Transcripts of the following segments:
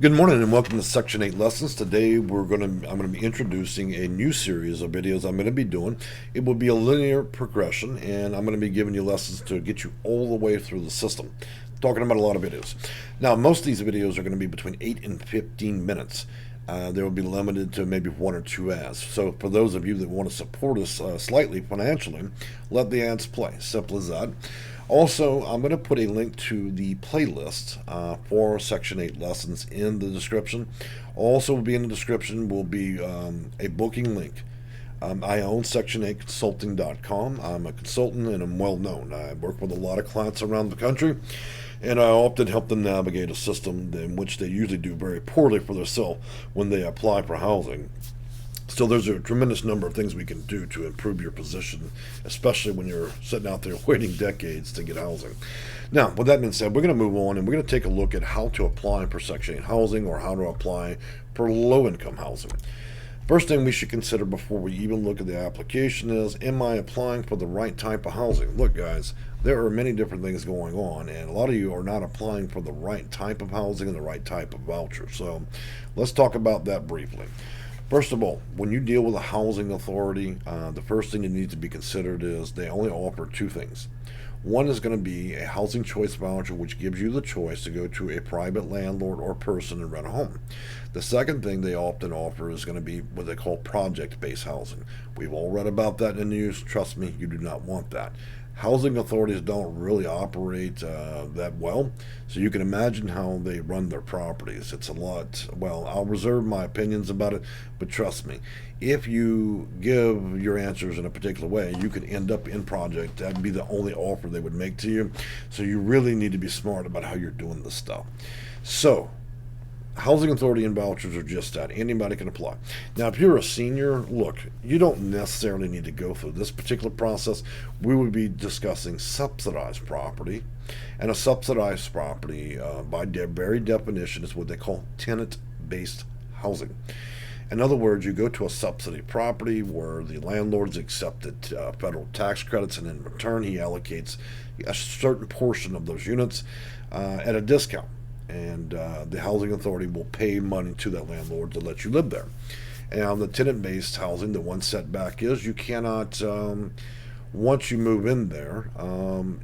Good morning and welcome to Section 8 Lessons. Today I'm going to be introducing a new series of videos I'm going to be doing. It will be a linear progression and I'm going to be giving you lessons to get you all the way through the system. Talking about a lot of videos. Now, most of these videos are going to be between 8 and 15 minutes. They will be limited to maybe one or two ads. So for those of you that want to support us slightly financially, let the ads play. Simple as that. Also, I'm going to put a link to the playlist for Section 8 lessons in the description. Also, will be in the description will be a booking link. I own Section8Consulting.com. I'm a consultant and I'm well known. I work with a lot of clients around the country, and I often help them navigate a system in which they usually do very poorly for themselves when they apply for housing. So there's a tremendous number of things we can do to improve your position, especially when you're sitting out there waiting decades to get housing. Now, with that being said, we're going to move on and we're going to take a look at how to apply for Section 8 housing or how to apply for low-income housing. First thing we should consider before we even look at the application is, am I applying for the right type of housing? Look, guys, there are many different things going on, and a lot of you are not applying for the right type of housing and the right type of voucher. So let's talk about that briefly. First of all, when you deal with a housing authority, the first thing you need to be considered is they only offer two things. One is going to be a housing choice voucher, which gives you the choice to go to a private landlord or person and rent a home. The second thing they often offer is going to be what they call project-based housing. We've all read about that in the news. Trust me, you do not want that. Housing authorities don't really operate that well, so you can imagine how they run their properties. It's a lot. Well, I'll reserve my opinions about it, but trust me, if you give your answers in a particular way, you could end up in project. That'd be the only offer they would make to you. So you really need to be smart about how you're doing this stuff. So housing authority and vouchers are just that. Anybody can apply. Now, if you're a senior, look, you don't necessarily need to go through this particular process. We would be discussing subsidized property. And a subsidized property, by very definition, is what they call tenant-based housing. In other words, you go to a subsidy property where the landlord's accepted federal tax credits, and in return, he allocates a certain portion of those units at a discount. And the housing authority will pay money to that landlord to let you live there. And on the tenant-based housing, the one setback is you cannot, once you move in there,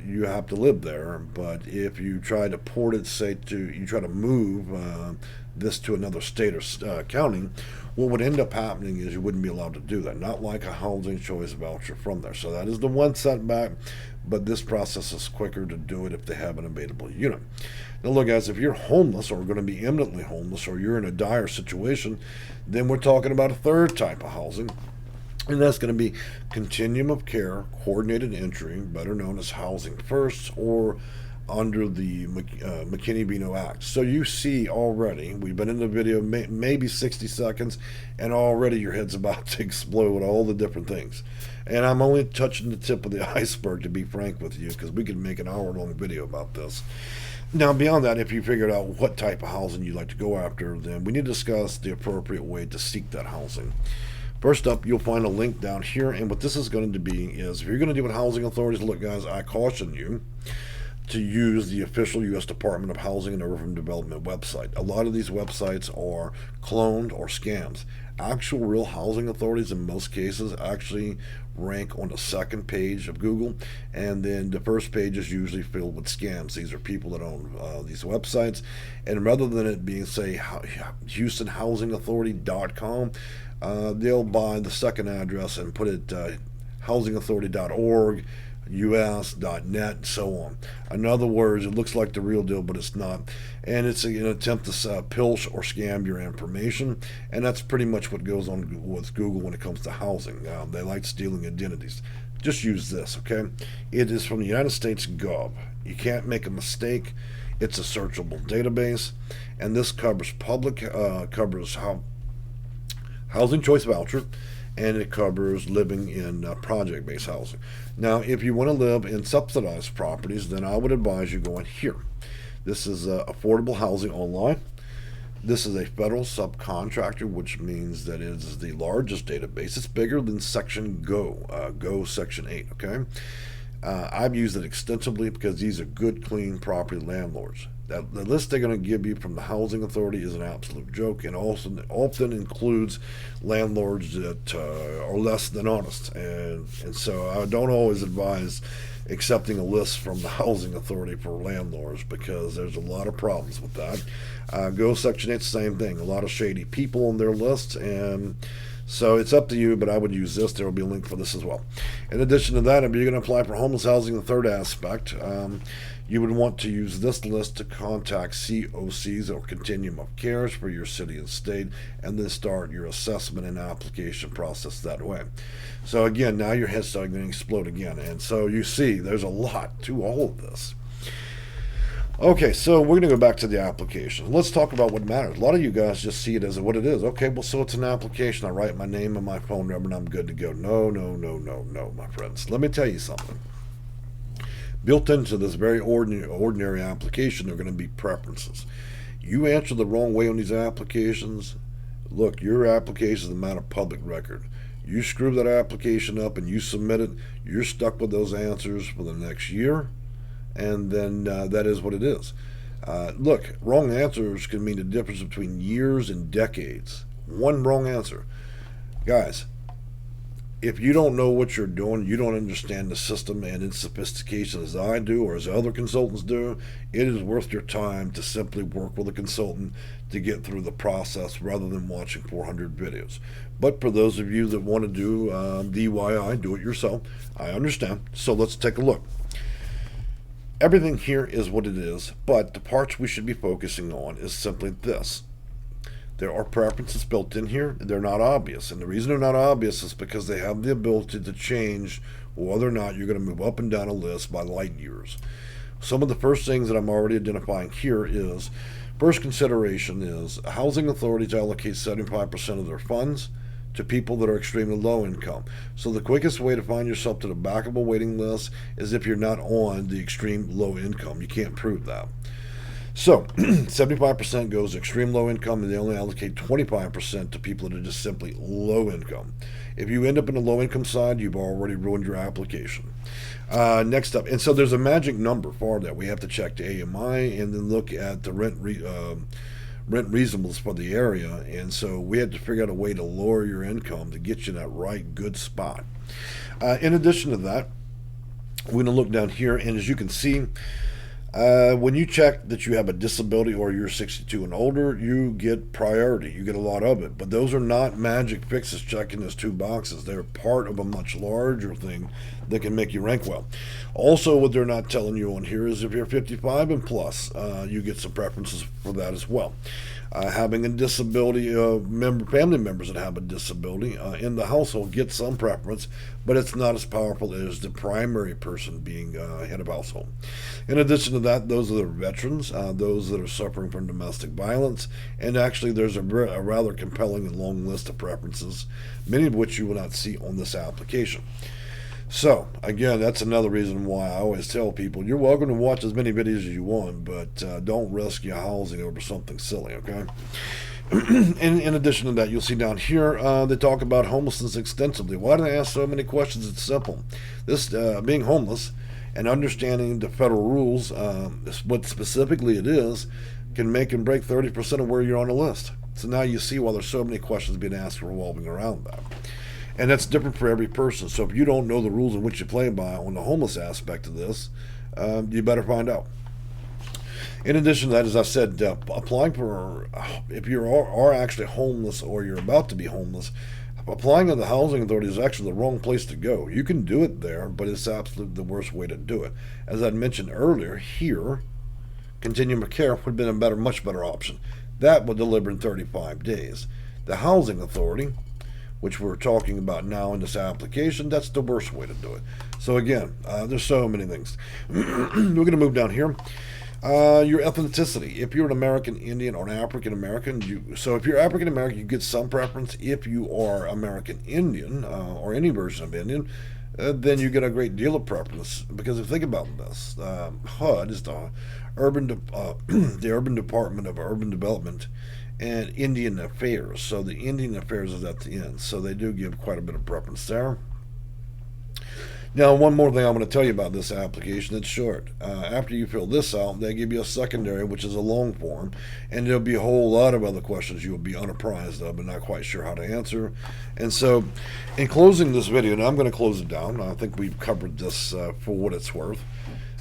you have to live there. But if you try to port it, you try to move this to another state or county, what would end up happening is you wouldn't be allowed to do that. Not like a housing choice voucher from there. So that is the one setback, but this process is quicker to do it if they have an available unit. Now, look, guys, if you're homeless or going to be imminently homeless or you're in a dire situation, then we're talking about a third type of housing. And that's going to be continuum of care, coordinated entry, better known as housing first, or under the McKinney-Vino Act. So you see already, we've been in the video maybe 60 seconds, and already your head's about to explode with all the different things. And I'm only touching the tip of the iceberg, to be frank with you, because we could make an hour-long video about this. Now, beyond that, if you figured out what type of housing you'd like to go after, then we need to discuss the appropriate way to seek that housing. First up, you'll find a link down here, and what this is going to be is, if you're going to deal with housing authorities, look, guys, I caution you to use the official U.S. Department of Housing and Urban Development website. A lot of these websites are cloned or scams. Actual real housing authorities, in most cases, actually rank on the second page of Google, and then the first page is usually filled with scams. These are people that own these websites, and rather than it being, say, HoustonHousingAuthority.com, they'll buy the second address and put it housingauthority.org, us.net, and so on. In other words, it looks like the real deal, but it's not. And it's an attempt to pilch or scam your information. And that's pretty much what goes on with Google when it comes to housing. They like stealing identities. Just use this, okay? It is from the United States Gov. You can't make a mistake. It's a searchable database. And this covers housing choice voucher, and it covers living in project-based housing. Now, if you want to live in subsidized properties, then I would advise you going here. This is Affordable Housing Online. This is a federal subcontractor, which means that it is the largest database. It's bigger than Section Go Section 8, okay? I've used it extensively because these are good, clean property landlords. The list they're going to give you from the housing authority is an absolute joke, and also often includes landlords that are less than honest. And so I don't always advise accepting a list from the housing authority for landlords, because there's a lot of problems with that. Go Section 8, same thing. A lot of shady people on their list, and so it's up to you, but I would use this. There will be a link for this as well. In addition to that, if you're going to apply for homeless housing, the third aspect, you would want to use this list to contact COCs, or Continuum of Cares, for your city and state, and then start your assessment and application process that way. So again, now your head's starting to explode again. And so you see, there's a lot to all of this. Okay, so we're going to go back to the application. Let's talk about what matters. A lot of you guys just see it as what it is. Okay, well, so it's an application. I write my name and my phone number, and I'm good to go. No, my friends. Let me tell you something. Built into this very ordinary application are going to be preferences. You answer the wrong way on these applications, look, your application is a matter of public record. You screw that application up and you submit it, you're stuck with those answers for the next year. And then that is what it is. Look, wrong answers can mean the difference between years and decades. One wrong answer. Guys, if you don't know what you're doing, you don't understand the system and its sophistication as I do or as other consultants do, it is worth your time to simply work with a consultant to get through the process rather than watching 400 videos. But for those of you that want to do DIY, do it yourself, I understand. So let's take a look. Everything here is what it is, but the parts we should be focusing on is simply this. There are preferences built in here. They're not obvious. And the reason they're not obvious is because they have the ability to change whether or not you're going to move up and down a list by light years. Some of the first things that I'm already identifying here is, first consideration is housing authorities allocate 75% of their funds to people that are extremely low income. So the quickest way to find yourself to the back of a waiting list is if you're not on the extreme low income. You can't prove that. So 75% goes to extreme low income, and they only allocate 25% to people that are just simply low income. If you end up in the low income side, you've already ruined your application. Next up, and so there's a magic number for that. We have to check the AMI and then look at the rent reasonableness for the area, and so we had to figure out a way to lower your income to get you in that right good spot. In addition to that, we're going to look down here, and as you can see, when you check that you have a disability or you're 62 and older, you get priority. You get a lot of it, but those are not magic fixes checking those two boxes. They're part of a much larger thing that can make you rank well. Also, what they're not telling you on here is if you're 55 and plus, you get some preferences for that as well. Having a disability, family members that have a disability in the household get some preference, but it's not as powerful as the primary person being head of household. In addition to that, those are the veterans, those that are suffering from domestic violence, and actually there's a rather compelling and long list of preferences, many of which you will not see on this application. So, again, that's another reason why I always tell people, you're welcome to watch as many videos as you want, but don't risk your housing over something silly, okay? In addition to that, you'll see down here, they talk about homelessness extensively. Why do they ask so many questions? It's simple. This, being homeless and understanding the federal rules, what specifically it is, can make and break 30% of where you're on the list. So now you see why there's so many questions being asked revolving around that. And that's different for every person. So if you don't know the rules in which you play by on the homeless aspect of this, you better find out. In addition to that, as I said, applying for, if you are actually homeless or you're about to be homeless, applying to the housing authority is actually the wrong place to go. You can do it there, but it's absolutely the worst way to do it. As I mentioned earlier, here, Continuum of Care would have been a much better option. That would deliver in 35 days. The housing authority, which we're talking about now in this application, that's the worst way to do it. So again, there's so many things. We're going to move down here. Your ethnicity. If you're an American Indian or an African American, so if you're African American, you get some preference. If you are American Indian or any version of Indian, then you get a great deal of preference. Because if you think about this, HUD is the Urban Department of Urban Development and Indian Affairs. So the Indian Affairs is at the end. So they do give quite a bit of preference there. Now, one more thing I'm going to tell you about this application. It's short. After you fill this out, they give you a secondary, which is a long form, and there'll be a whole lot of other questions you will be unapprised of and not quite sure how to answer. And so, in closing this video, and I'm going to close it down. I think we've covered this for what it's worth.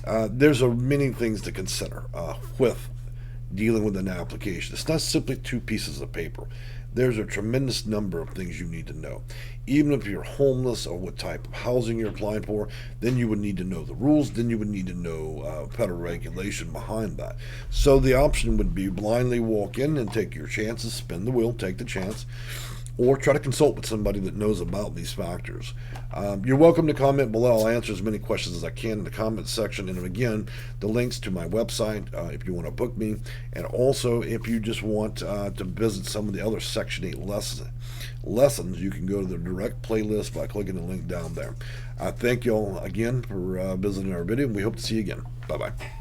There's many things to consider with dealing with an application. It's not simply two pieces of paper. There's a tremendous number of things you need to know. Even if you're homeless or what type of housing you're applying for, then you would need to know the rules, then you would need to know federal regulation behind that. So the option would be blindly walk in and take your chances, spin the wheel, take the chance, or try to consult with somebody that knows about these factors. You're welcome to comment below. I'll answer as many questions as I can in the comment section. And again, the links to my website if you want to book me, and also if you just want to visit some of the other Section 8 lessons, you can go to the direct playlist by clicking the link down there. I thank you all again for visiting our video, and we hope to see you again. Bye-bye.